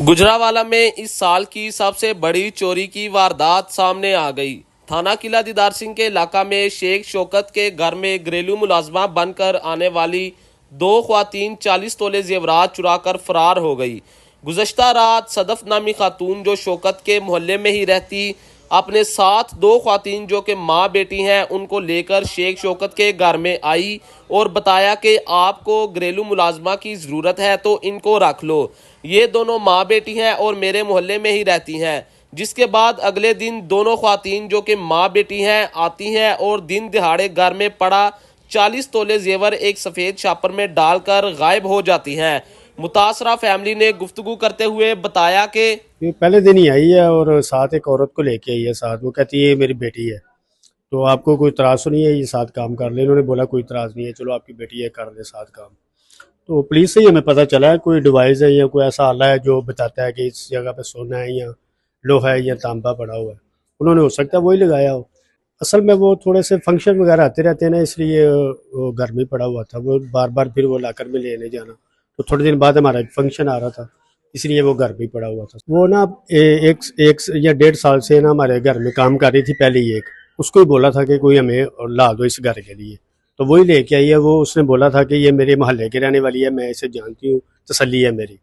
गुजरांवाला में इस साल की सबसे बड़ी चोरी की वारदात सामने आ गई। थाना किला दीदार सिंह के इलाका में शेख शौकत के घर में घरेलू मुलाजमा बनकर आने वाली दो ख्वातीन 40 तोले जेवरात चुराकर फरार हो गई। गुज़श्ता रात सदफ नामी खातून जो शौकत के मोहल्ले में ही रहती अपने साथ दो ख्वातीन जो कि माँ बेटी हैं उनको लेकर शेख शौकत के घर में आई और बताया कि आपको घरेलू मुलाजमा की ज़रूरत है तो इनको रख लो। ये दोनों माँ बेटी हैं और मेरे मोहल्ले में ही रहती हैं। जिसके बाद अगले दिन दोनों ख्वातीन जो कि माँ बेटी हैं आती हैं और दिन दिहाड़े घर में पड़ा 40 तोले जेवर एक सफ़ेद छापर में डालकर गायब हो जाती हैं। मुतासरा फैमिली ने गुफ्तगू करते हुए बताया कि ये पहले दिन ही आई है और साथ एक औरत को लेके आई है साथ। वो कहती है ये मेरी बेटी है, तो आपको कोई इतराज़ तो नहीं है ये साथ काम कर ले। इन्होंने बोला कोई इतराज़ नहीं है, चलो आपकी बेटी है कर ले साथ काम। तो पुलिस से ही हमें पता चला है कोई डिवाइस है या कोई ऐसा आला है जो बताता है कि इस जगह पे सोना है या लोहा है या तांबा पड़ा हुआ है। उन्होंने हो सकता है वही लगाया हो। असल में वो थोड़े से फंक्शन वगैरह आते रहते हैं ना, इसलिए वो घर में पड़ा हुआ था। वो बार बार फिर वो लाकर में लेने जाना, तो थोड़े दिन बाद हमारा एक फंक्शन आ रहा था, इसलिए वो घर भी पड़ा हुआ था। वो ना एक या 1.5 साल से ना हमारे घर में काम कर रही थी। पहले ही एक उसको ही बोला था कि कोई हमें ला दो इस घर के लिए, तो वही लेके आई है। वो उसने बोला था कि ये मेरे मोहल्ले की रहने वाली है, मैं इसे जानती हूँ, तसल्ली है मेरी।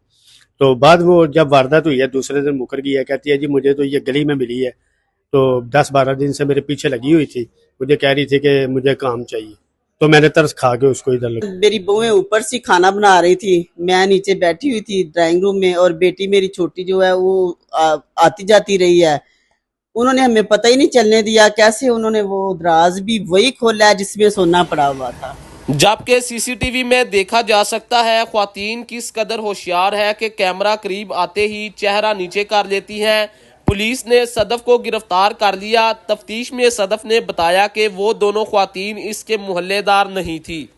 तो बाद वो जब वारदात हुई है दूसरे दिन मुकर गई है, कहती है जी मुझे तो ये गली में मिली है, तो 10-12 दिन से मेरे पीछे लगी हुई थी, मुझे कह रही थी कि मुझे काम चाहिए, तो मैंने तरस खा के उसको इधर लगा। मेरी बहुएं ऊपर से खाना बना रही थी, मैं नीचे बैठी हुई थी ड्राइंग रूम में, और बेटी मेरी छोटी जो है वो आती जाती रही है। उन्होंने हमें पता ही नहीं चलने दिया कैसे उन्होंने वो दराज भी वही खोला है जिसमें सोना पड़ा हुआ था। जबकि सीसीटीवी में देखा जा सकता है ख्वातीन किस कदर होशियार है कि कैमरा करीब आते ही चेहरा नीचे कर लेती हैं। पुलिस ने सदफ को गिरफ्तार कर लिया। तफ्तीश में सदफ ने बताया कि वो दोनों ख्वातीन इसके मोहल्लेदार नहीं थी।